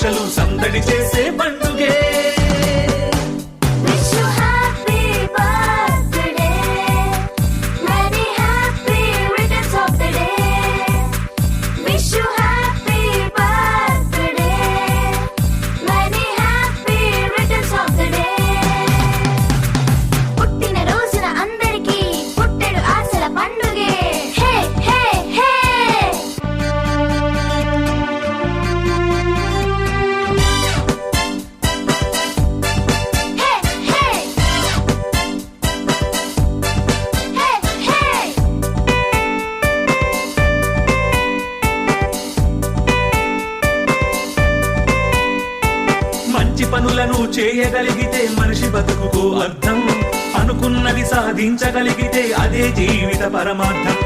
ప్రజలు సందడి చేసే పండుగే. మంచి పనులను చేయగలిగితే మనిషి బతుకుకు అర్థం, అనుకున్నది సాధించగలిగితే అదే జీవిత పరమార్థం.